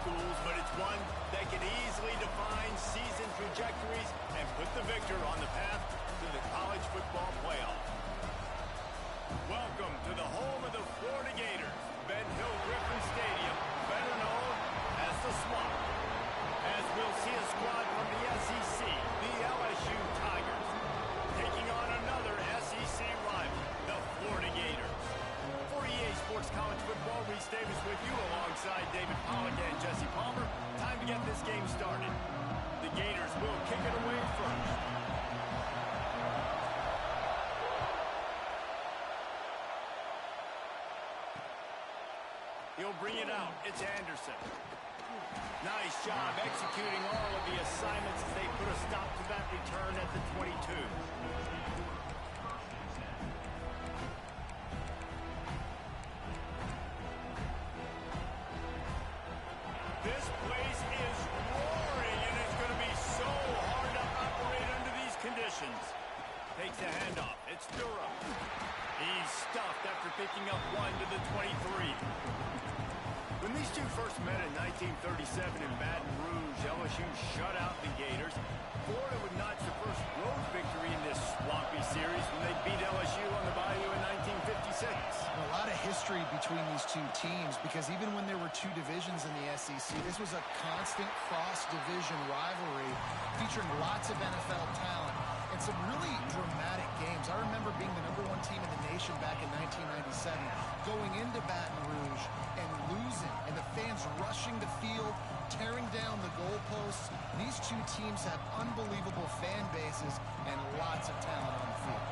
schools, but it's one that can easily define season trajectories and put the victor on the path to the college football playoff. Welcome to the home of the Florida Gators, Ben Hill Griffin Stadium, better known as the Swamp. As we'll see a squad from the SEC, the LSU Tigers, taking on another SEC rival, the Florida Gators. For EA Sports College Football, Reese Davis with you alongside David Pollack and Jesse Palmer. Time to get this game started. The Gators will kick it away first. He'll bring it out. It's Anderson. Nice job executing all of the assignments as they put a stop to that return at the 22. This place is roaring, and it's going to be so hard to operate under these conditions. Takes the handoff. It's Durham. He's stuffed after picking up one to the 23. When these two first met in 1937 in Baton Rouge, LSU shut out the Gators. Florida would notch the first road victory in this swampy series when they beat LSU on the Bayou in 1956. A lot of history between these two teams because even when there were two divisions in the SEC, this was a constant cross-division rivalry featuring lots of NFL talent and some really dramatic games. I remember being the #1 team in the nation back in 1997, going into Baton Rouge and losing, and the fans rushing the field, tearing down the goalposts. These two teams have unbelievable fan bases and lots of talent on the field.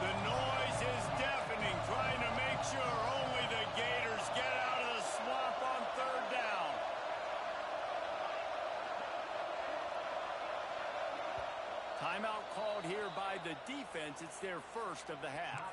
The noise is deafening, trying to make sure only the Gators get out of the swamp on third down. Timeout called here by the defense. It's their first of the half.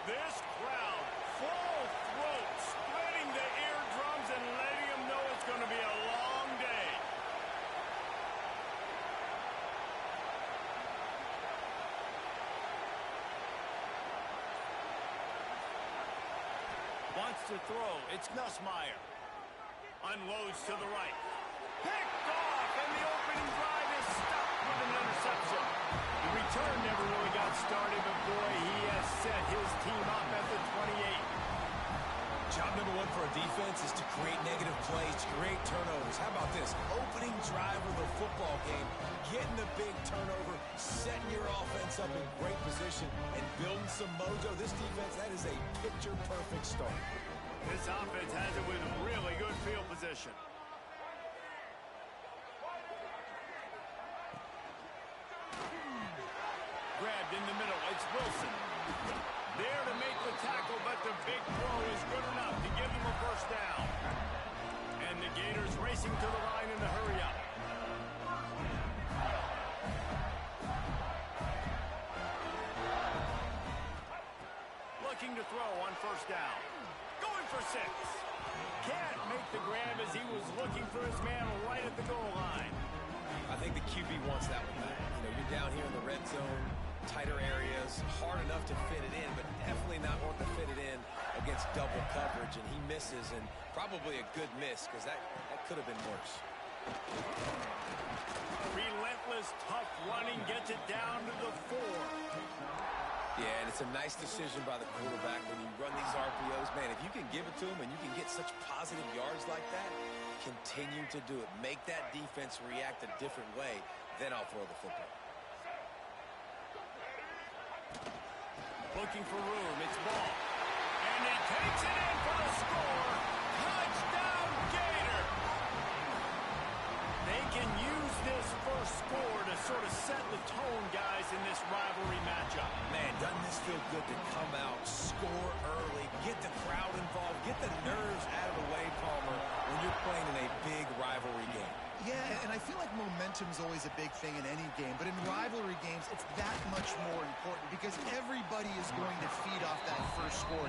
This crowd, full throat, splitting the eardrums and letting them know it's going to be a long day. Wants to throw. It's Nussmeier. Unloads to the right. Picked off, and the opening drive is stopped with an interception. The return never really got started, but boy, he has set his team up at the 28. Job #1 for a defense is to create negative plays, to create turnovers. How about this? Opening drive of the football game, getting the big turnover, setting your offense up in great position, and building some mojo. This defense, that is a picture-perfect start. This offense has it with really good field position. Grabbed in the middle. It's Wilson. There to make the tackle, but the big throw is good enough to give them a first down. And the Gators racing to the line in the hurry up. Looking to throw on first down. Going for 6. Can't make the grab as he was looking for his man right at the goal line. I think the QB wants that one back. You know, you're down here in the red zone, tighter areas, hard enough to fit it in, but definitely not wanting to fit it in against double coverage, and he misses, and probably a good miss because that could have been worse. Relentless, tough running gets it down to the 4. Yeah, and it's a nice decision by the quarterback when you run these RPOs. Man, if you can give it to him and you can get such positive yards like that, continue to do it. Make that defense react a different way, then I'll throw the football. Looking for room. It's Ball. And he takes it in for the score. Touchdown, Gator! They can use this first score to sort of set the tone, guys, in this rivalry matchup. Man, doesn't this feel good to come out, score early, get the crowd involved, get the nerves out of the way, Palmer, when you're playing in a big rivalry game? Yeah, and I feel like momentum's always a big thing in any game, but in rivalry games, it's that much more important because everybody is going to feed off that first score.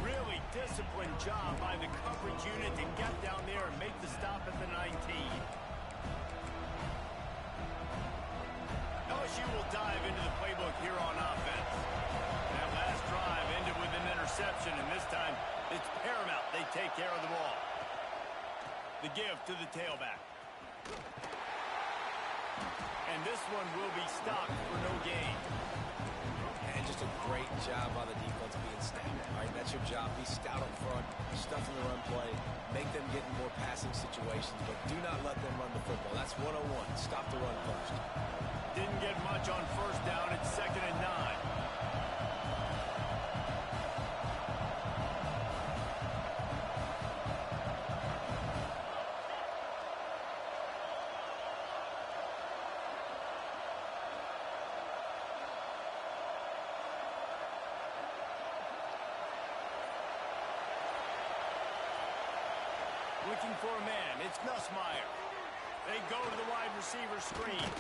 Really disciplined job by the coverage coverage unit to get down there and make the stop at the 19. LSU will dive into the playbook here on offense. That last drive ended with an interception, and this time it's paramount they take care of the ball. The give to the tailback. And this one will be stopped for no gain. And just a great job by the defense being stout. All right, that's your job. Be stout up front, stuff in the run play, make them get in more passing situations, but do not let them run the football. That's 101. Stop the run first. Didn't get much on first down. It's 2nd and 9. Looking for a man. It's Nussmeier. They go to the wide receiver screen.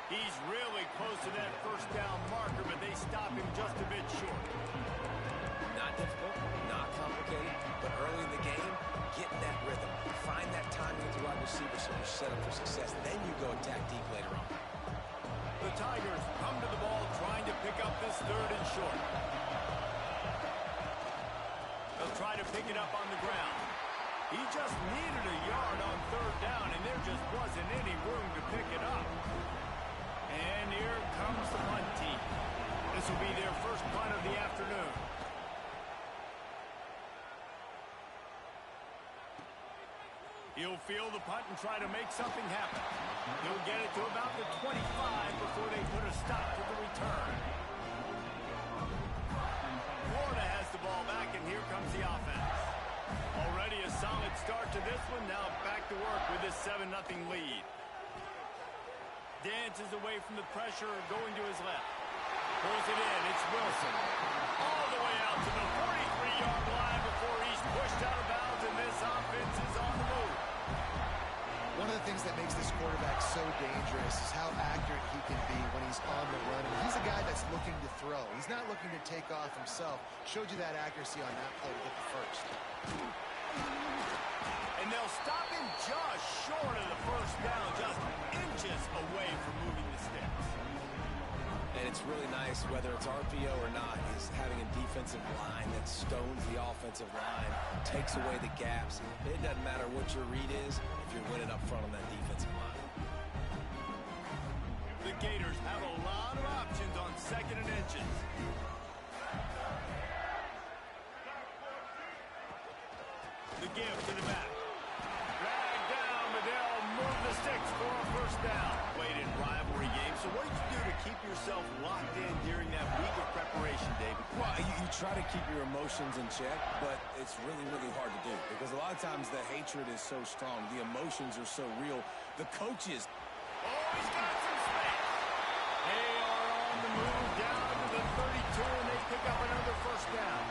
He's really close to that first down marker, but they stop him just a bit short. Not difficult, not complicated, but early in the game, get in that rhythm. Find that timing with the wide receiver so you're set up for success. Then you go attack deep later on. The Tigers come to the ball trying to pick up this 3rd and short. They'll try to pick it up on the ground. He just needed a yard on 3rd down, and there just wasn't any room to pick it up. And here comes the punt team. This will be their first punt of the afternoon. He'll field the punt and try to make something happen. He'll get it to about the 25 before they put a stop to the return. Florida has the ball back, and here comes the offense. Already a solid start to this one. Now back to work with this 7-0 lead. Dances away from the pressure, going to his left. Pulls it in. It's Wilson. All the way out to the 43-yard line before he's pushed out of bounds, and this offense is on the move. One of the things that makes this quarterback so dangerous is how accurate he can be when he's on the run. And he's a guy that's looking to throw. He's not looking to take off himself. Showed you that accuracy on that play to get the first. And they'll stop him just short of the first down, just inches away from moving the sticks. And it's really nice, whether it's RPO or not, is having a defensive line that stones the offensive line, takes away the gaps. It doesn't matter what your read is if you're winning up front on that defensive line. The Gators have a lot of options on 2nd and inches. The give to the back. Drag down, but they'll move the sticks for a first down. Played in rivalry games, so what did you do to keep yourself locked in during that week of preparation, David? Well, you try to keep your emotions in check, but it's really, really hard to do because a lot of times the hatred is so strong. The emotions are so real. The coaches. Oh, he's got some space. They are on the move down to the 32, and they pick up another first down.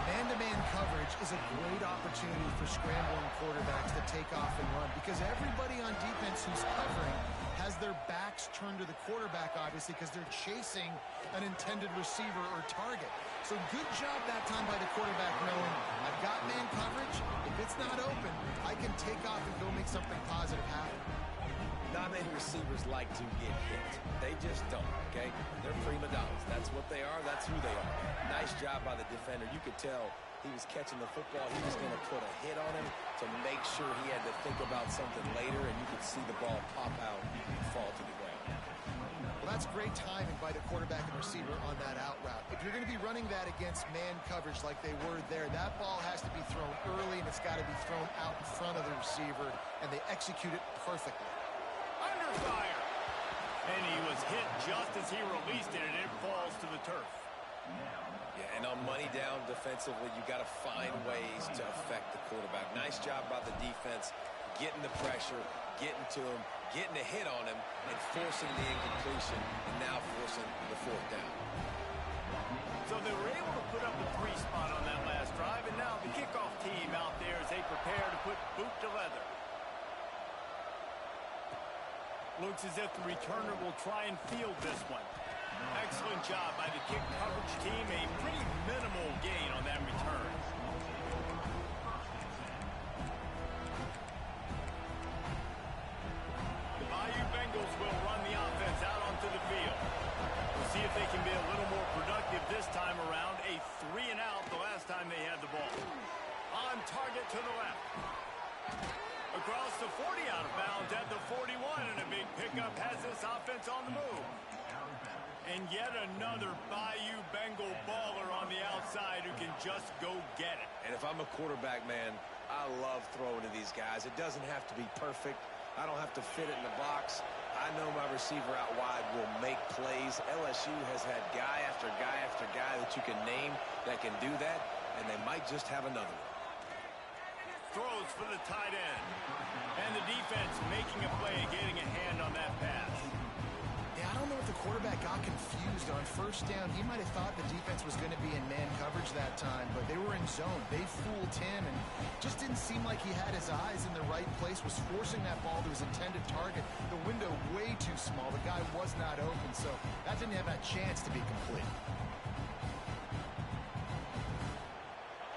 Man-to-man coverage is a great opportunity for scrambling quarterbacks to take off and run because everybody on defense who's covering has their backs turned to the quarterback, obviously, because they're chasing an intended receiver or target. So good job that time by the quarterback knowing I've got man coverage. If it's not open, I can take off and go make something positive happen. Not many receivers like to get hit. They just don't, okay? They're prima donnas. That's what they are. That's who they are. Nice job by the defender. You could tell he was catching the football. He was going to put a hit on him to make sure he had to think about something later, and you could see the ball pop out and fall to the ground. Well, that's great timing by the quarterback and receiver on that out route. If you're going to be running that against man coverage like they were there, that ball has to be thrown early, and it's got to be thrown out in front of the receiver, and they execute it perfectly. Under fire. And he was hit just as he released it, and it falls to the turf. Yeah, and on money down defensively, you got to find ways to affect the quarterback. Nice job by the defense, getting the pressure, getting to him, getting a hit on him, and forcing the incompletion, and now forcing the 4th down. So they were able to put up a 3 spot on that last drive, and now the kickoff team out there as they prepare to put boot to leather. Looks as if the returner will try and field this one. Excellent job by the kick coverage team. A pretty minimal gain on that return. across the 40 out of bounds at the 41, and a big pickup has this offense on the move. And yet another Bayou Bengal baller on the outside who can just go get it. And if I'm a quarterback, man, I love throwing to these guys. It doesn't have to be perfect. I don't have to fit it in the box. I know my receiver out wide will make plays. LSU has had guy after guy after guy that you can name that can do that, and they might just have another one. Throws for the tight end. And the defense making a play, getting a hand on that pass. Yeah, I don't know if the quarterback got confused on first down. He might have thought the defense was going to be in man coverage that time, but they were in zone. They fooled him, and just didn't seem like he had his eyes in the right place, was forcing that ball to his intended target. The window way too small. The guy was not open, so that didn't have a chance to be complete.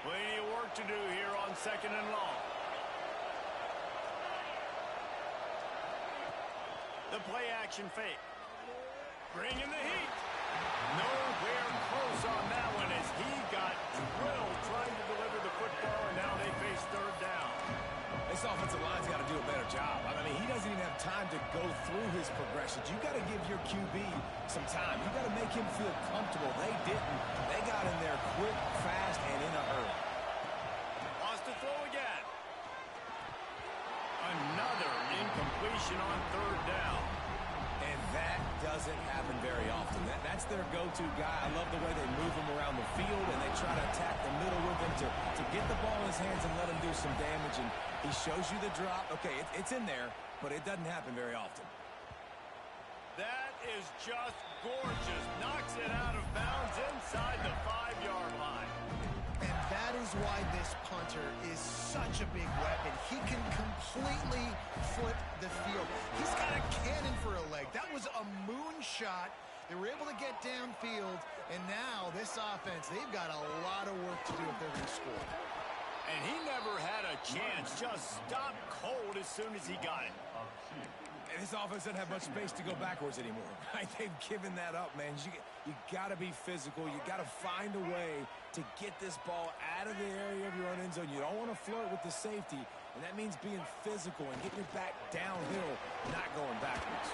Plenty of work to do here on 2nd and long. The play action fake. Bringing the heat. Nowhere close on that one as he got drilled trying to deliver the football, and now they face 3rd down. This offensive line's got to do a better job. I mean, he doesn't even have time to go through his progressions. You got to give your QB some time. You got to make him feel comfortable. They didn't. They got in there quick, fast, and in a hurry. Lost to throw again. Another incompletion on 3rd down. And that doesn't happen very often. That's their go-to guy. I love the way they move him around the field, and they try to attack the middle with him to get the ball in his hands and let him do some damage. And he shows you the drop. Okay, it's in there, but it doesn't happen very often. That is just gorgeous. Knocks it out of bounds inside the 5-yard line. And that is why this punter is such a big weapon. He can completely flip the field. He's got a cannon for a leg. That was a moonshot. They were able to get downfield, and now this offense, they've got a lot of work to do if they're going to score. And he never had a chance. Just stopped cold as soon as he got it. And this offense doesn't have much space to go backwards anymore, right? They've given that up, man. You got to be physical. You got to find a way to get this ball out of the area of your own end zone. You don't want to flirt with the safety, and that means being physical and getting your back downhill, not going backwards.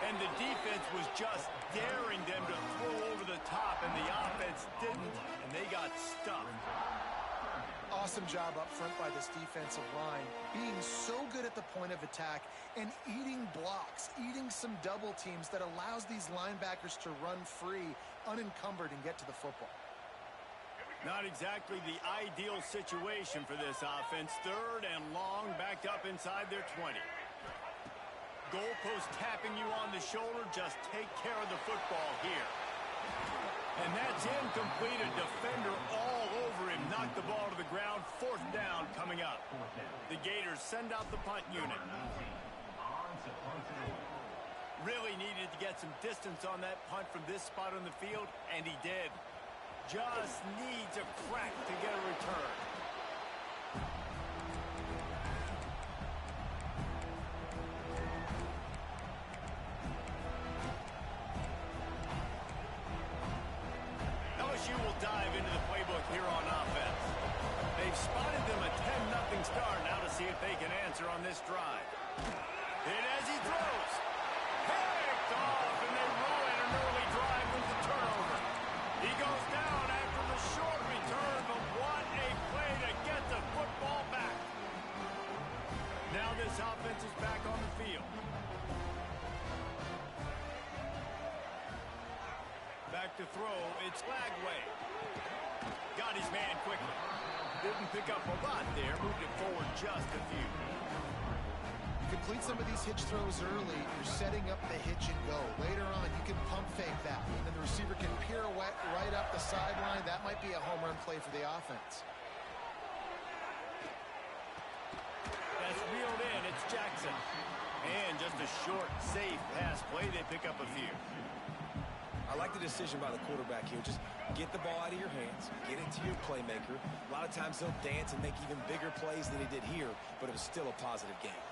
And the defense was just daring them to throw over the top, and the offense didn't, and they got stuck. Awesome job up front by this defensive line, being so good at the point of attack and eating blocks, eating some double teams that allows these linebackers to run free, unencumbered, and get to the football. Not exactly the ideal situation for this offense. 3rd and long, backed up inside their 20. Goalpost tapping you on the shoulder. Just take care of the football here. And that's incomplete. A defender all over him. Knocked the ball to the ground. 4th down coming up. The Gators send out the punt unit. Really needed to get some distance on that punt from this spot on the field, and he did. Just needs a crack to get a return. LSU will dive into the playbook here on offense. They've spotted them a 10-0 start. Now to see if they can answer on this drive. Hit as he throws. Picked off, and they ruin an early drive with the turnover. He goes down after the short return, but what a play to get the football back. Now this offense is back on the field. Back to throw, it's Lagway. Got his man quickly. Didn't pick up a lot there, moved it forward just a few. You complete some of these hitch throws early, you're setting up the hitch and go. Later on, you can pump fake that, and the receiver can pirouette right up the sideline. That might be a home run play for the offense. That's reeled in, it's Jackson. And just a short, safe pass play, they pick up a few. I like the decision by the quarterback here. Just get the ball out of your hands, get it to your playmaker. A lot of times he'll dance and make even bigger plays than he did here, but it was still a positive game.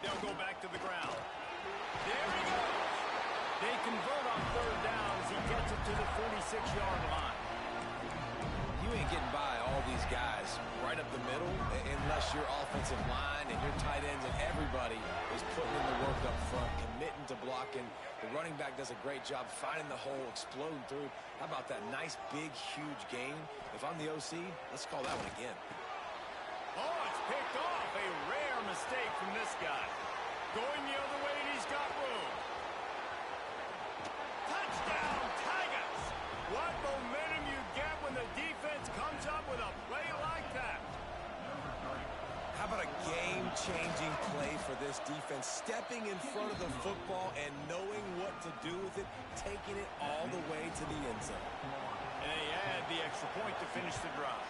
They'll go back to the ground. There he goes. They convert on 3rd down as he gets it to the 46-yard line. You ain't getting by all these guys right up the middle unless your offensive line and your tight ends and everybody is putting in the work up front, committing to blocking. The running back does a great job finding the hole, exploding through. How about that nice, big, huge gain? If I'm the OC, let's call that one again. Oh, it's picked off. A rare mistake from this guy. Going the other way, and he's got room. Touchdown, Tigers! What momentum you get when the defense comes up with a play like that. How about a game-changing play for this defense? Stepping in front of the football and knowing what to do with it, taking it all the way to the end zone. And they add the extra point to finish the drive.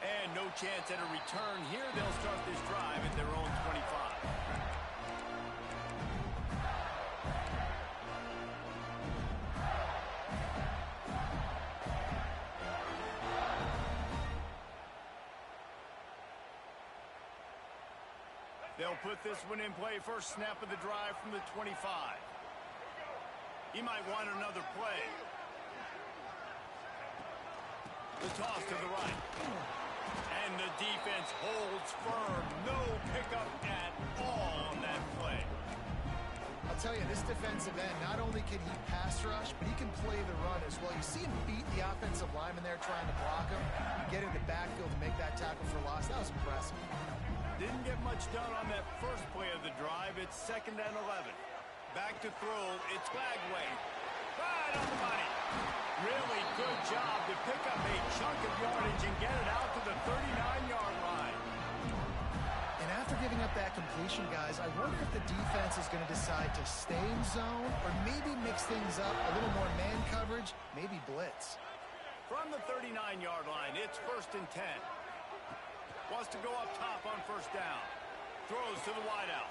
And no chance at a return here. They'll start this drive at their own 25. They'll put this one in play. First snap of the drive from the 25. He might want another play. The toss to the right. And the defense holds firm. No pickup at all on that play. I'll tell you, this defensive end, not only can he pass rush, but he can play the run as well. You see him beat the offensive lineman there trying to block him, get in the backfield to make that tackle for loss. That was impressive. Didn't get much done on that first play of the drive. It's 2nd and 11. Back to throw. It's Glagway. Right on the money. Really good job to pick up a chunk of yardage and get it out to the 39-yard line. And after giving up that completion, guys, I wonder if the defense is going to decide to stay in zone or maybe mix things up, a little more man coverage, maybe blitz. From the 39-yard line, it's 1st and 10. Wants to go up top on first down. Throws to the wideout.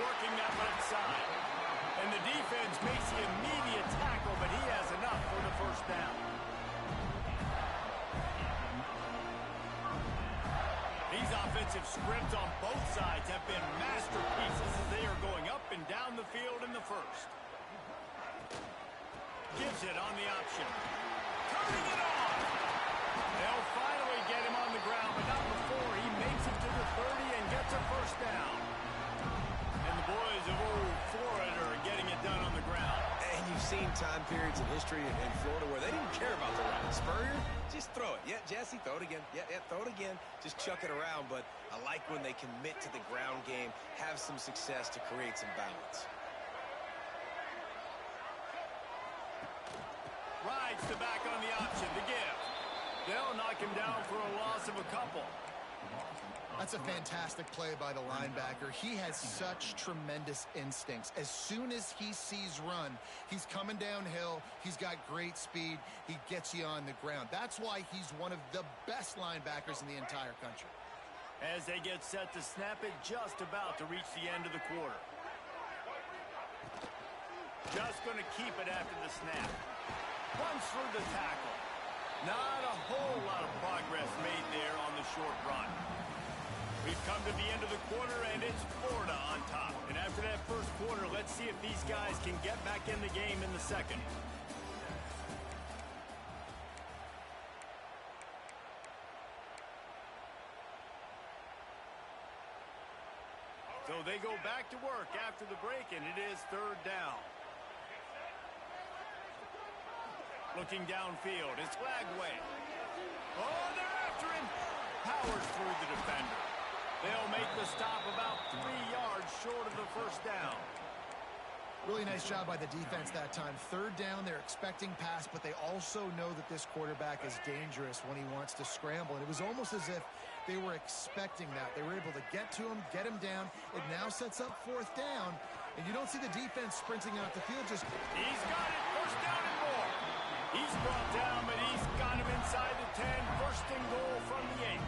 Working that left side. And the defense makes the immediate tackle, but he has enough for the first down. These offensive scripts on both sides have been masterpieces as they are going up and down the field in the first. Gives it on the option. Turning it on. They'll finally get him on the ground, but not before he makes it to the 30 and gets a first down. And the boys of old Florida are getting it done on the ground. And you've seen time periods in history in Florida where they didn't care about the run. Spurrier, just throw it. Yeah, Jesse, throw it again. Yeah, throw it again. Just chuck it around. But I like when they commit to the ground game, have some success to create some balance. Rides the back on the option, the give. They'll knock him down for a loss of a couple. That's a fantastic play by the linebacker. He has such tremendous instincts. As soon as he sees run, he's coming downhill. He's got great speed. He gets you on the ground. That's why he's one of the best linebackers in the entire country. As they get set to snap it, just about to reach the end of the quarter. Just going to keep it after the snap. Runs through the tackle. Not a whole lot of progress made there on the short run. We've come to the end of the quarter, and it's Florida on top. And after that first quarter, let's see if these guys can get back in the game in the second. So they go back to work after the break, and it is 3rd down. Looking downfield, it's Glagway. Oh, they're after him. Powers through the defender. They'll make the stop about 3 yards short of the first down. Really nice job by the defense that time. 3rd down, they're expecting pass, but they also know that this quarterback is dangerous when he wants to scramble. And it was almost as if they were expecting that. They were able to get to him, get him down. It now sets up 4th down. And you don't see the defense sprinting out the field. Just He's got it. First down and more. He's brought down, but he's got him inside the 10. First and goal from the 8.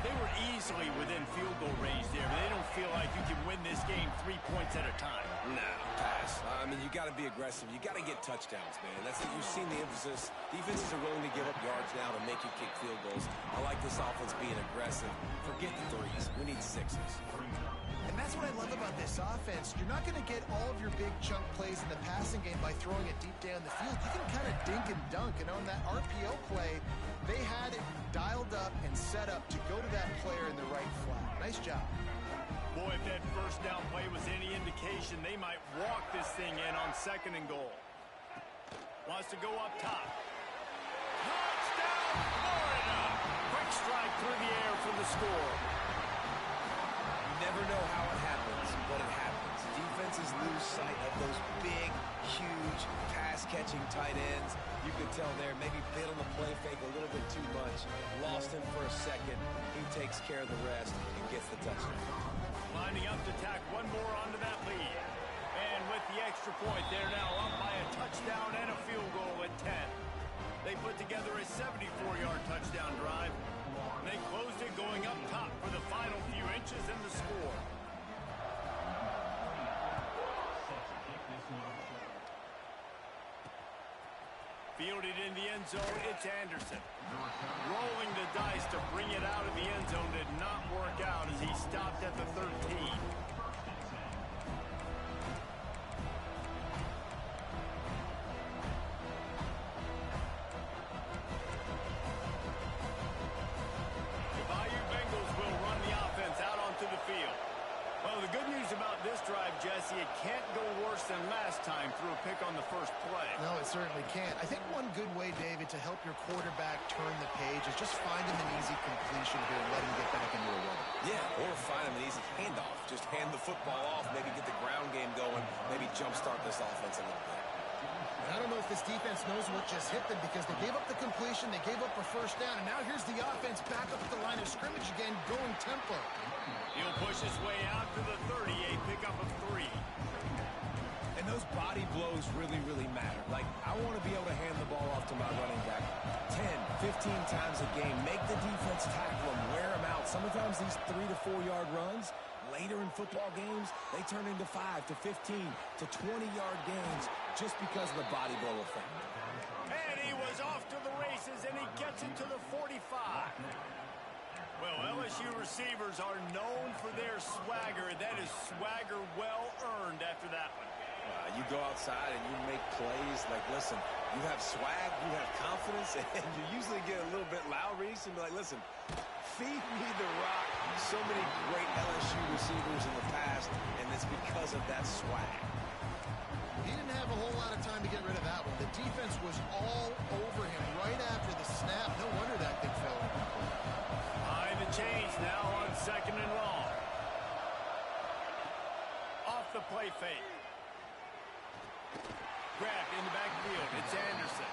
They were easily within field goal range there, but they don't feel like you can win this game 3 points at a time. No, pass. I mean, you got to be aggressive. You got to get touchdowns, man. That's it. You've seen the emphasis. Defenses are willing to give up yards now to make you kick field goals. I like this offense being aggressive. Forget the threes. We need 6s. And that's what I love about this offense. You're not going to get all of your big chunk plays in the passing game by throwing it deep down the field. You can kind of dink and dunk. And on that RPO play, they had it dialed up and set up to go to that player in the right flat. Nice job. Boy, if that first down play was any indication, they might walk this thing in on 2nd and goal. Wants to go up top. Touchdown, Florida! Quick strike through the air for the score. Never know how it happens, but it happens. Defenses lose sight of those big, huge, pass-catching tight ends. You could tell there, maybe bit on the play fake a little bit too much. Lost him for a second. He takes care of the rest and gets the touchdown. Lining up to tack one more onto that lead. And with the extra point, they're now up by a touchdown and a field goal at 10. They put together a 74-yard touchdown drive. They closed it going up top for the final few inches in the score. Fielded in the end zone, it's Anderson. Rolling the dice to bring it out of the end zone did not work out as he stopped at the 13. Jesse, it can't go worse than last time through a pick on the first play. No, it certainly can't. I think one good way, David, to help your quarterback turn the page is just find him an easy completion here and let him get back into a run. Yeah, or find him an easy handoff. Just hand the football off, maybe get the ground game going, maybe jumpstart this offense a little bit. I don't know if this defense knows what just hit them because they gave up the completion, they gave up a first down, and now here's the offense back up at the line of scrimmage again, going tempo. He'll push his way out to the 38, pickup of 3. And those body blows really, really matter. Like, I want to be able to hand the ball off to my running back 10, 15 times a game. Make the defense tackle them, wear them out. Sometimes these 3 to 4 yard runs, later in football games, they turn into 5 to 15 to 20-yard gains just because of the body blow effect. And he was off to the races, and he gets it to the 45. Well, LSU receivers are known for their swagger. That is swagger well earned after that one. You go outside and you make plays. Like, listen, you have swag, you have confidence, and you usually get a little bit loud, Reese, and be like, listen, feed me the rock. So many great LSU receivers in the past, and it's because of that swag. He didn't have a whole lot of time to get rid of that one. The defense was all over him right after the snap. No wonder that thing fell. High the chains now on 2nd and long. Off the play fake. Grabbed in the backfield. It's Anderson.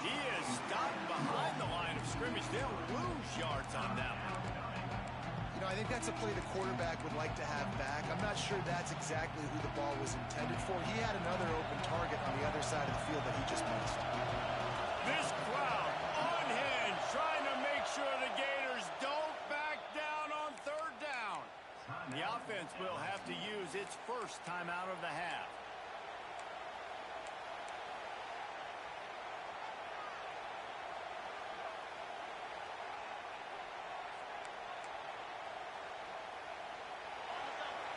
He is stopped behind the line of scrimmage. They'll lose yards on that one. You know, I think that's a play the quarterback would like to have back. I'm not sure that's exactly who the ball was intended for. He had another open target on the other side of the field that he just missed. This crowd unhinged, trying to make sure the Gators don't back down on 3rd down. The offense will have to use its first timeout of the half.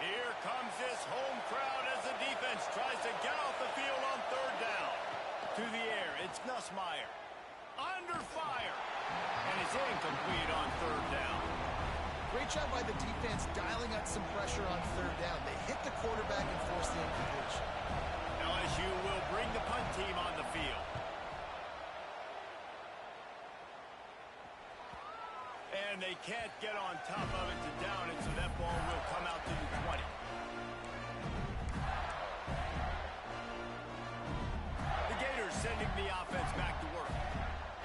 Here comes this home crowd as the defense tries to get off the field on 3rd down. To the air, it's Nussmeier. Under fire. And it's incomplete on 3rd down. Great job by the defense dialing up some pressure on 3rd down. They hit the quarterback and forced the incompletion. LSU will bring the punt team on the field. And they can't get on top of it to down it, so that ball will come out to the 20. The Gators sending the offense back to work.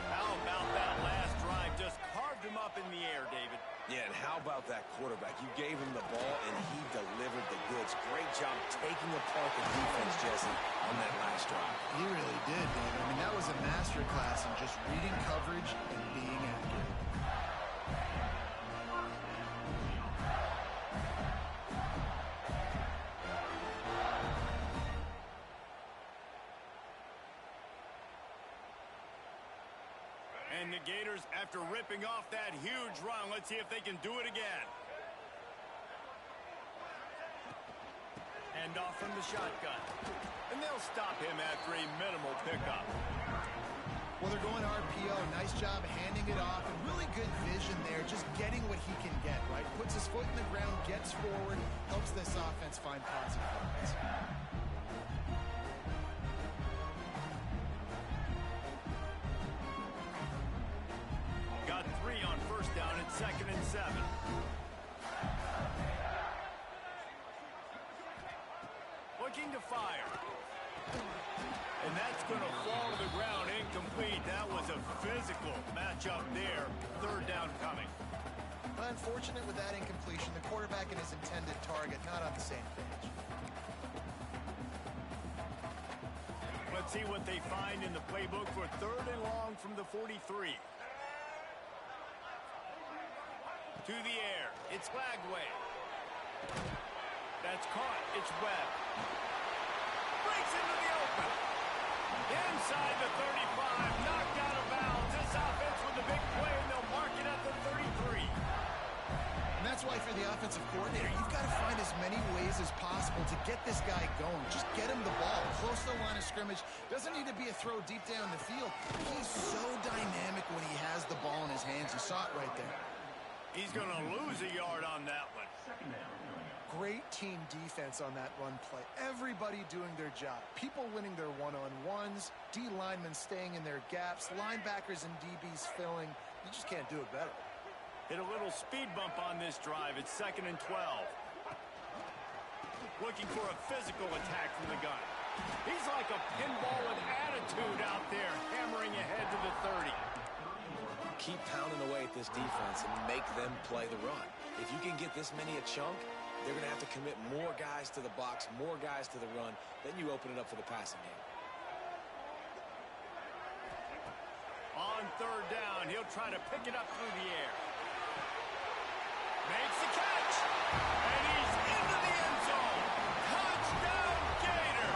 How about that last drive? Just carved him up in the air, David. Yeah, and how about that quarterback? You gave him the ball, and he delivered the goods. Great job taking apart the defense, Jesse, on that last drive. He really did, David. I mean, that was a masterclass in just reading coverage and being accurate. And the Gators, after ripping off that huge run, let's see if they can do it again. handoff from the shotgun. And they'll stop him after a minimal pickup. Well, they're going RPO. Nice job handing it off. And really good vision there, just getting what he can get, right? Puts his foot in the ground, gets forward, helps this offense find positive points. Got 3 on first down at 2nd and 7. Looking to fire. And that's going to fall to the ground incomplete. That was a physical matchup there. 3rd down coming. Unfortunate with that incompletion. The quarterback and his intended target not on the same page. Let's see what they find in the playbook for 3rd and long from the 43. To the air. It's Lagway. That's caught. It's Webb. Breaks into the open. Inside the 35. Knocked out of bounds. This offense with the big play, and they'll mark it at the 33. And that's why for the offensive coordinator, you've got to find as many ways as possible to get this guy going. Just get him the ball close to the line of scrimmage. Doesn't need to be a throw deep down the field. He's so dynamic when he has the ball in his hands. You saw it right there. He's going to lose a yard on that one. Great team defense on that run play. Everybody doing their job. People winning their one-on-ones. D linemen staying in their gaps. Linebackers and DBs filling. You just can't do it better. Hit a little speed bump on this drive. It's 2nd and 12. Looking for a physical attack from the gun. He's like a pinball with attitude out there, hammering ahead to the 30. Keep pounding away at this defense and make them play the run. If you can get this many a chunk, they're going to have to commit more guys to the box, more guys to the run. Then you open it up for the passing game. On 3rd down, he'll try to pick it up through the air. Makes the catch. And he's into the end zone. Touchdown, Gator.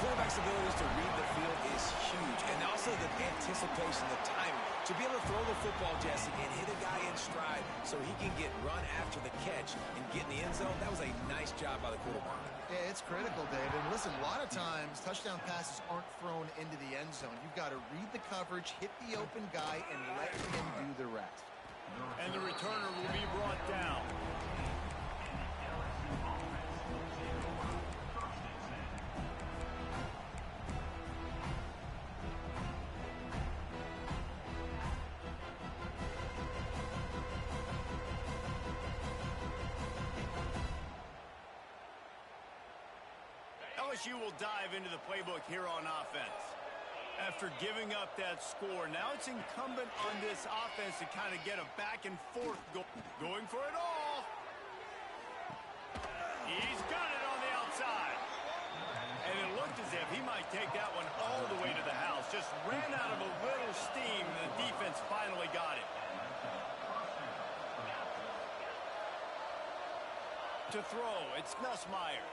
Quarterback's abilities to read the field is huge. And also the anticipation, the timing. To be able to throw the football, Jesse, and hit a guy in stride so he can get run after the catch and get in the end zone, that was a nice job by the quarterback. Yeah, it's critical, David. And listen, a lot of times touchdown passes aren't thrown into the end zone. You've got to read the coverage, hit the open guy, and let him do the rest. And the returner will be brought down. LSU will dive into the playbook here on offense. After giving up that score, now it's incumbent on this offense to kind of get a back and forth going for it all. He's got it on the outside. And it looked as if he might take that one all the way to the house. Just ran out of a little steam, and the defense finally got it. To throw, it's Nussmeier.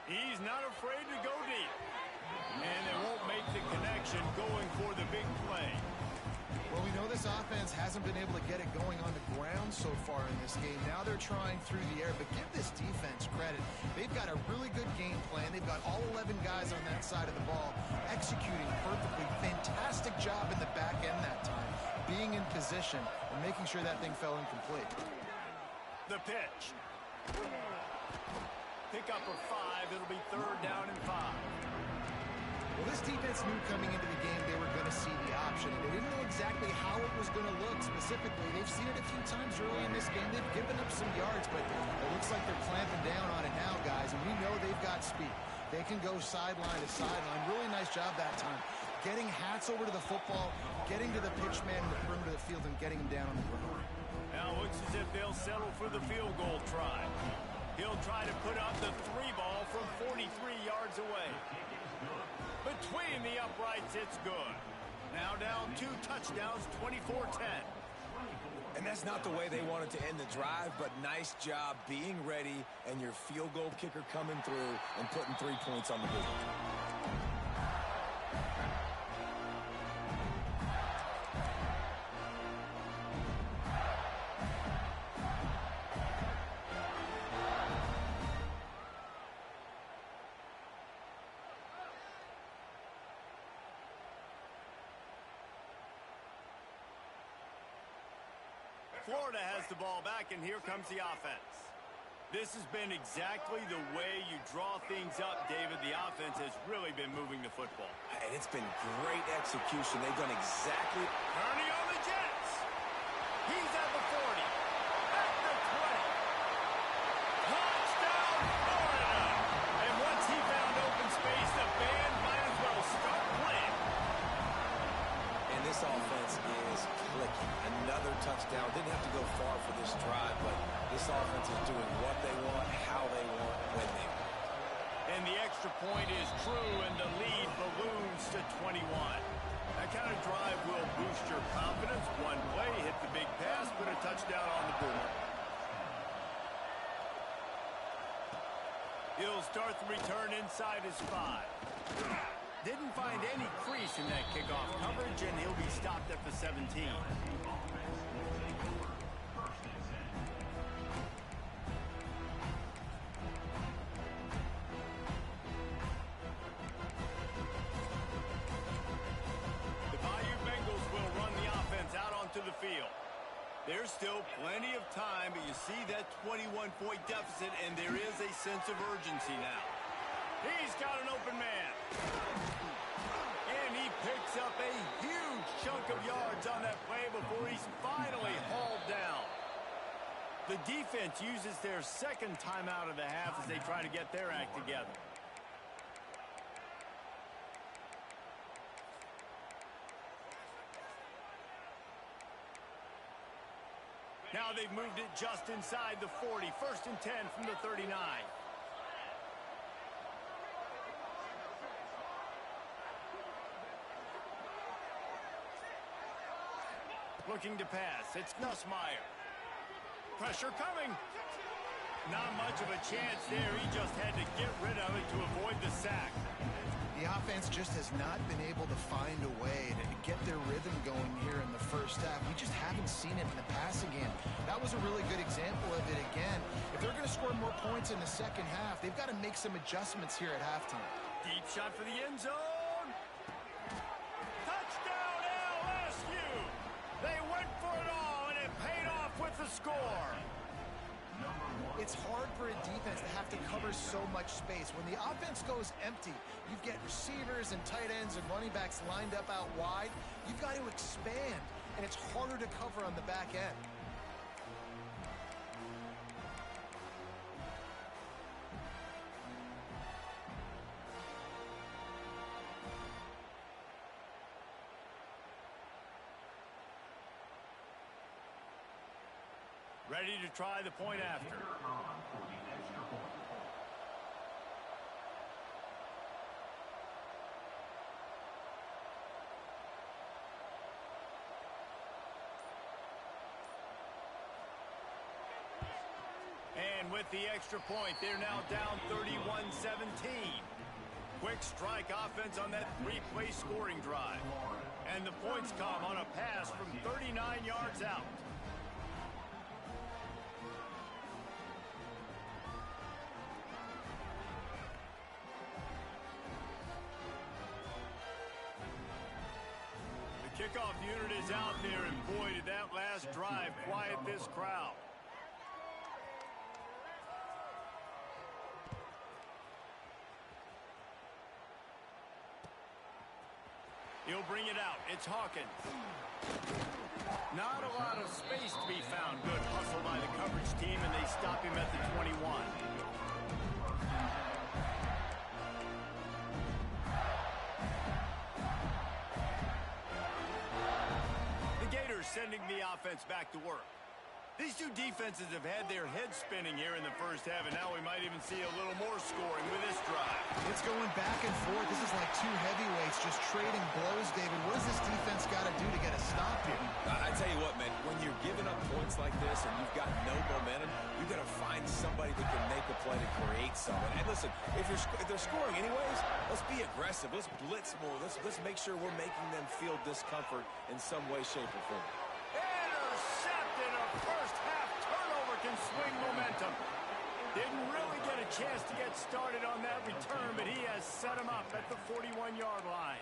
He's not afraid to go deep. And they won't make the connection going for the big play. Well, we know this offense hasn't been able to get it going on the ground so far in this game. Now they're trying through the air, but give this defense credit. They've got a really good game plan. They've got all 11 guys on that side of the ball executing perfectly. Fantastic job in the back end that time, being in position and making sure that thing fell incomplete. The pitch. Pick up a 5. It'll be 3rd down and 5. Well, this defense knew coming into the game they were going to see the option. They didn't know exactly how it was going to look specifically. They've seen it a few times early in this game. They've given up some yards, but it looks like they're clamping down on it now, guys. And we know they've got speed. They can go sideline to sideline. Really nice job that time. Getting hats over to the football, getting to the pitch man in the perimeter of the field, and getting him down on the ground. Now it looks as if they'll settle for the field goal try. He'll try to put up the 3 ball from 43 yards away. Between the uprights, it's good. Now down 2 touchdowns, 24-10. And that's not the way they wanted to end the drive, but nice job being ready and your field goal kicker coming through and putting 3 points on the board. Florida has the ball back, and here comes the offense. This has been exactly the way you draw things up, David. The offense has really been moving the football. And it's been great execution. They've done exactly... Turning on the Jets. He's at the 40. At the 20. Touchdown, Florida. And once he found open space, the band might as well start playing. And this offense is clicking. Another touchdown. Didn't have to go far for this drive, but this offense is doing what they want, how they want, when they want. And the extra point is true, and the lead balloons to 21. That kind of drive will boost your confidence. One play, hit the big pass, put a touchdown on the board. He'll start the return inside his 5. Didn't find any crease in that kickoff coverage, and he'll be stopped at the 17. The field. There's still plenty of time, but you see that 21-point deficit, and there is a sense of urgency now. He's got an open man. And he picks up a huge chunk of yards on that play before he's finally hauled down. The defense uses their second timeout of the half as they try to get their act together. Now they've moved it just inside the 40. 1st and 10 from the 39. Looking to pass. It's Nussmeier. Pressure coming. Not much of a chance there. He just had to get rid of it to avoid the sack. The offense just has not been able to find a way to get their rhythm going here in the first half. We just haven't seen it in the passing game. That was a really good example of it again. If they're going to score more points in the second half, they've got to make some adjustments here at halftime. Deep shot for the end zone. Touchdown, LSU! They went for it all, and it paid off with the score. It's hard for a defense to have to cover so much space. When the offense goes empty, you get receivers and tight ends and running backs lined up out wide. You've got to expand, and it's harder to cover on the back end. Ready to try the point after. And with the extra point, they're now down 31-17. Quick strike offense on that 3-play scoring drive. And the points come on a pass from 39 yards out. Kickoff unit is out there, and boy, did that last drive quiet this crowd. He'll bring it out. It's Hawkins. Not a lot of space to be found. Good hustle by the coverage team, and they stop him at the 21. Sending the offense back to work. These two defenses have had their heads spinning here in the first half, and now we might even see a little more scoring with this drive. It's going back and forth. This is like two heavyweights just trading blows, David. What does this defense got to do to get a stop here? I tell you what, man, when you're giving up points like this and you've got no momentum, you've got to find somebody that can make a play to create something. And listen, if they're scoring anyways, let's be aggressive. Let's blitz more. Let's make sure we're making them feel discomfort in some way, shape, or form. Intercepted. A first half turnover can swing momentum. Didn't really get a chance to get started on that return, but he has set him up at the 41-yard line.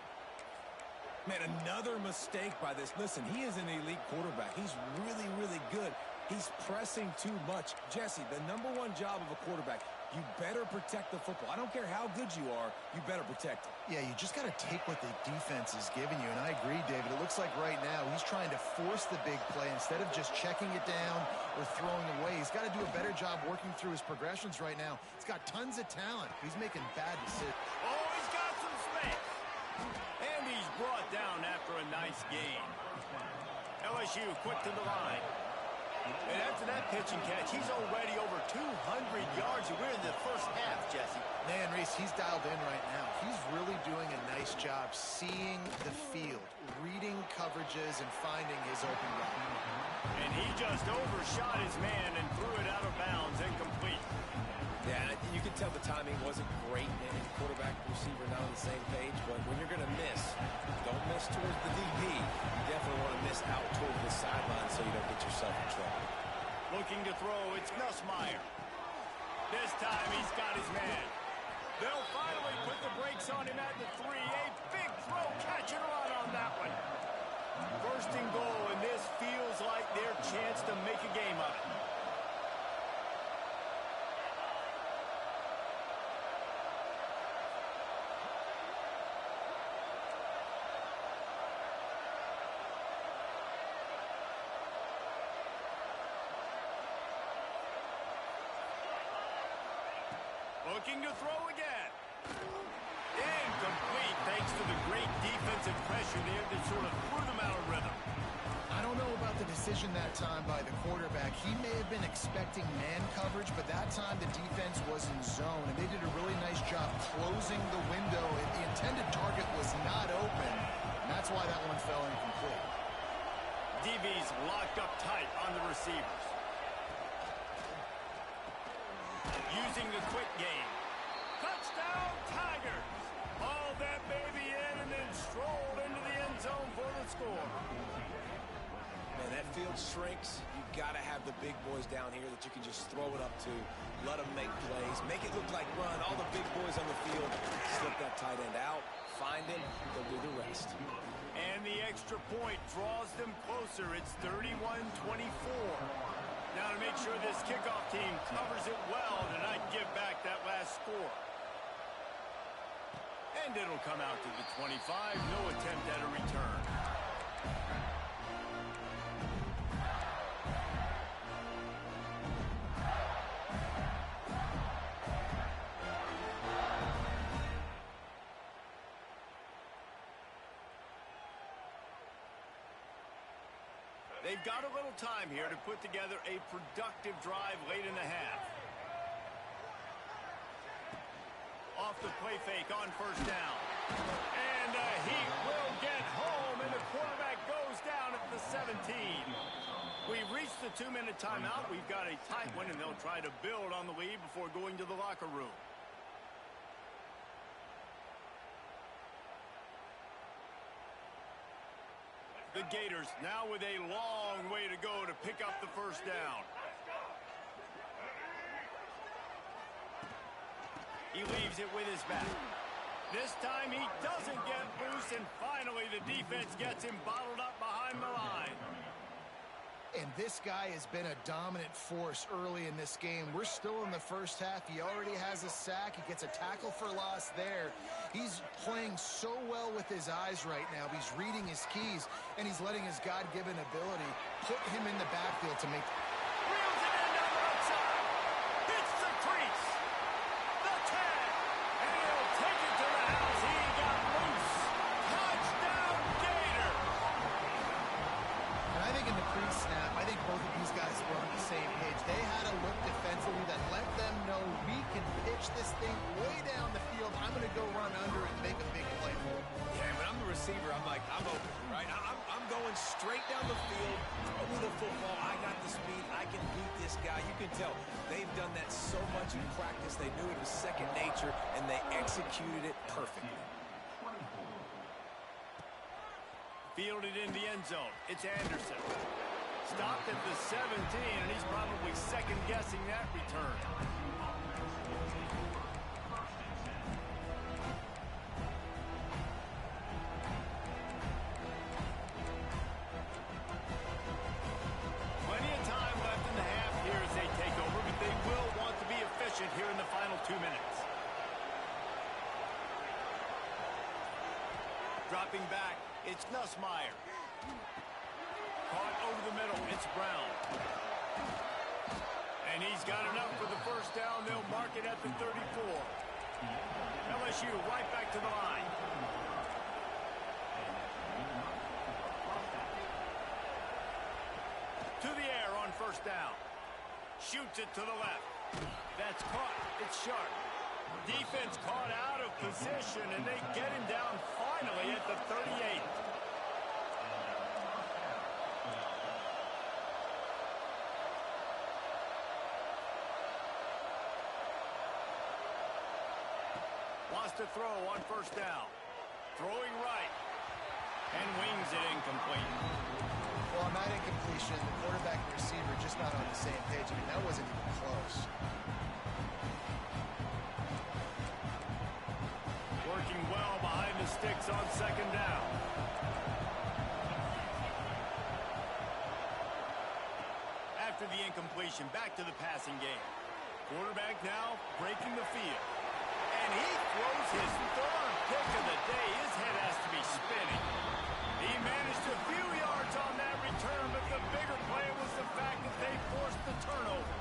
Man, another mistake by this. Listen, he is an elite quarterback. He's really, really good. He's pressing too much. Jesse, the #1 job of a quarterback, you better protect the football. I don't care how good you are, you better protect it. Yeah, you just got to take what the defense is giving you. And I agree, David. It looks like right now he's trying to force the big play instead of just checking it down or throwing away. He's got to do a better job working through his progressions right now. He's got tons of talent. He's making bad decisions. Oh, he's got some space. And he's brought down after a nice game. LSU quick to the line. And after that pitch and catch, he's already over 200 yards. We're in the first half, Jesse. Man, Reese, he's dialed in right now. He's really doing a nice job seeing the field, reading coverages, and finding his open guy. And he just overshot his man and threw it out of bounds, incomplete. Yeah, you can tell the timing wasn't great, and quarterback and receiver not on the same page, but when you're going to miss, don't miss towards the DP. You definitely want to miss out towards the sideline so you don't get yourself in trouble. Looking to throw, it's Nussmeier. This time he's got his man. They'll finally put the brakes on him at the 3. A big throw, catch and run on that one. First and goal, and this feels like their chance to make a game of it. Looking to throw again. Incomplete thanks to the great defensive pressure there that sort of threw them out of rhythm. I don't know about the decision that time by the quarterback. He may have been expecting man coverage, but that time the defense was in zone, and they did a really nice job closing the window. The intended target was not open, and that's why that one fell incomplete. DB's locked up tight on the receivers. Using the quick game. Touchdown, Tigers! Hauled that baby in and then strolled into the end zone for the score. Man, that field shrinks. You've got to have the big boys down here that you can just throw it up to, let them make plays, make it look like run. All the big boys on the field, slip that tight end out, find him, they'll do the rest. And the extra point draws them closer. It's 31-24. Now to make sure this kickoff team covers it well to not give back that last score. And it'll come out to the 25. No attempt at a return. They've got a little time here to put together a productive drive late in the half. Off the play fake on first down. And he will get home, and the quarterback goes down at the 17. We've reached the 2-minute timeout. We've got a tight one, and they'll try to build on the lead before going to the locker room. The Gators now with a long way to go to pick up the first down. He leaves it with his back. This time he doesn't get loose, and finally the defense gets him bottled up behind the line. And this guy has been a dominant force early in this game. We're still in the first half. He already has a sack. He gets a tackle for loss there. He's playing so well with his eyes right now. He's reading his keys, and he's letting his God-given ability put him in the backfield to make... Reels it in down the outside. Hits the crease. The 10. And he'll take it to the house. He got loose. Touchdown, Gator. And I think in the pre-snap, I think both of these guys were on the same page. They had a look defensively that let them know we can pitch this thing way down the field. I'm going to go run under and make a big play for it. Yeah, when I'm the receiver, I'm like, I'm open, right? I'm going straight down the field, throw me the football. I got the speed. I can beat this guy. You can tell they've done that so much in practice. They knew it was second nature, and they executed it perfectly. Fielded in the end zone. It's Anderson. Stopped at the 17, and he's probably second-guessing that return. Nussmeier. Caught over the middle. It's Brown. And he's got enough for the first down. They'll mark it at the 34. LSU right back to the line. To the air on first down. Shoots it to the left. That's caught. It's sharp. Defense caught out of position, and they get him down finally at the 38. Wants to throw on first down. Throwing right. And wings it incomplete. Well, on that incompletion, the quarterback and receiver just not on the same page. I mean, that wasn't even close. Working well behind the sticks on second down. After the incompletion, back to the passing game. Quarterback now breaking the field. And he throws his third pick of the day. His head has to be spinning. He managed a few yards on that return, but the bigger play was the fact that they forced the turnover.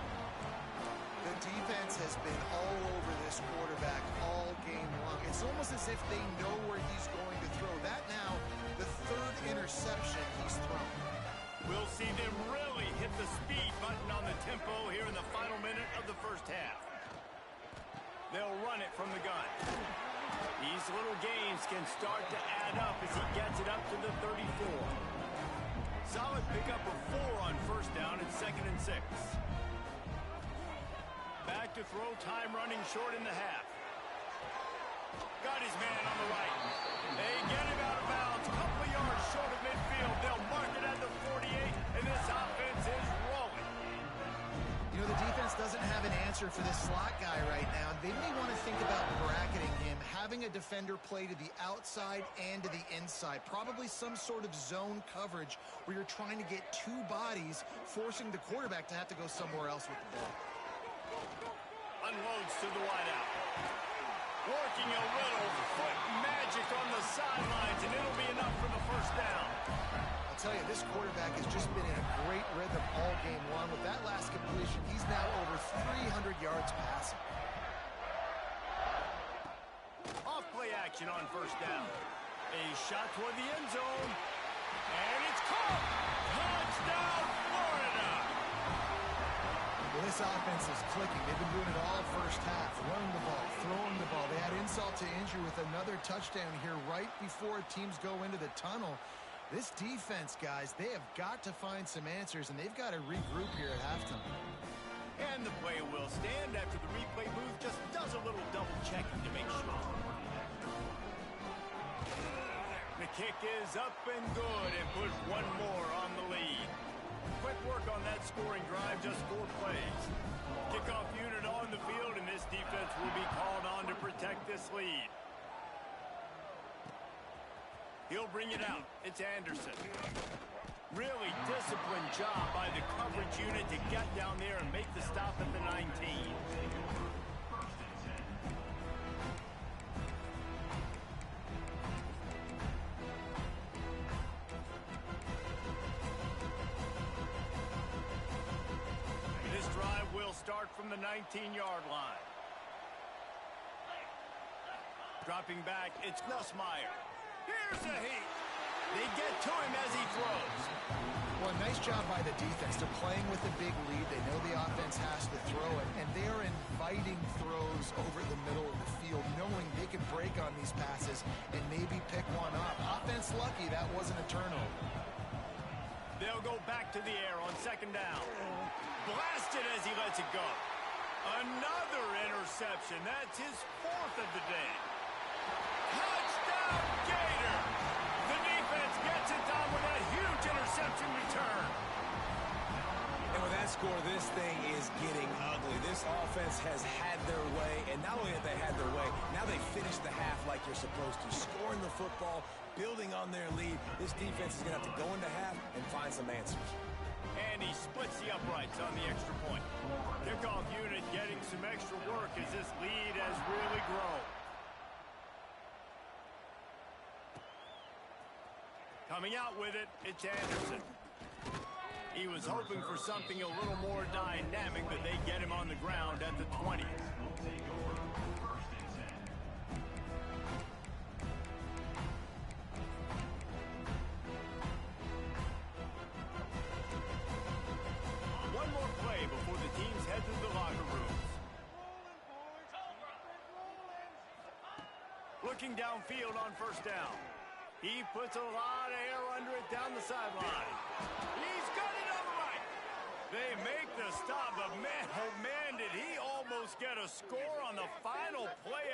The defense has been all over this quarterback all game long. It's almost as if they know where he's going to throw. That now, the third interception he's thrown. We'll see them really hit the speed button on the tempo here in the final minute of the first half. They'll run it from the gun. These little gains can start to add up as he gets it up to the 34. Solid pickup of 4 on first down and 2nd and 6. Back to throw, time running short in the half. Got his man on the right. They get him out of bounds, couple of yards short of midfield. They'll mark it at the 48, and this offense is rolling. You know, the defense doesn't have an answer for this slot guy right now. They may want to think about bracketing him, having a defender play to the outside and to the inside. Probably some sort of zone coverage where you're trying to get 2 bodies, forcing the quarterback to have to go somewhere else with the ball. Unloads to the wideout. Working a little foot magic on the sidelines, and it'll be enough for the first down. I'll tell you, this quarterback has just been in a great rhythm all game long. With that last completion, he's now over 300 yards passing. Off play action on first down. A shot toward the end zone. And it's caught! Touchdown, Florida! Well, this offense is clicking. They've been doing it all first half. Running the ball, throwing the ball. They had insult to injury with another touchdown here right before teams go into the tunnel. This defense, guys, they have got to find some answers, and they've got to regroup here at halftime. And the play will stand after the replay booth just does a little double checking to make sure. The kick is up and good and puts one more on the lead. Quick work on that scoring drive, just 4 plays. Kickoff unit on the field, and this defense will be called on to protect this lead. He'll bring it out. It's Anderson. Really disciplined job by the coverage unit to get down there and make the stop at the 19. This drive will start from the 19-yard line. Dropping back, it's Nussmeier. Here's the heat. They get to him as he throws. Well, nice job by the defense. They're playing with a big lead. They know the offense has to throw it, and they are inviting throws over the middle of the field, knowing they can break on these passes and maybe pick one up. Offense lucky that wasn't a turnover. They'll go back to the air on second down. Blasted as he lets it go. Another interception. That's his 4th of the day. Touchdown, Gator! The defense gets it done with a huge interception return. And with that score, this thing is getting ugly. This offense has had their way, and not only have they had their way, now they finish the half like you're supposed to, scoring the football, building on their lead. This defense is going to have to go into half and find some answers. And he splits the uprights on the extra point. Kickoff unit getting some extra work as this lead has really grown. Coming out with it, it's Anderson. He was hoping for something a little more dynamic, but they get him on the ground at the 20. One more play before the teams head to the locker rooms. Looking downfield on first down. He puts a lot of air under it down the sideline. He's got it on the right. They make the stop, but man, oh man, did he almost get a score on the final play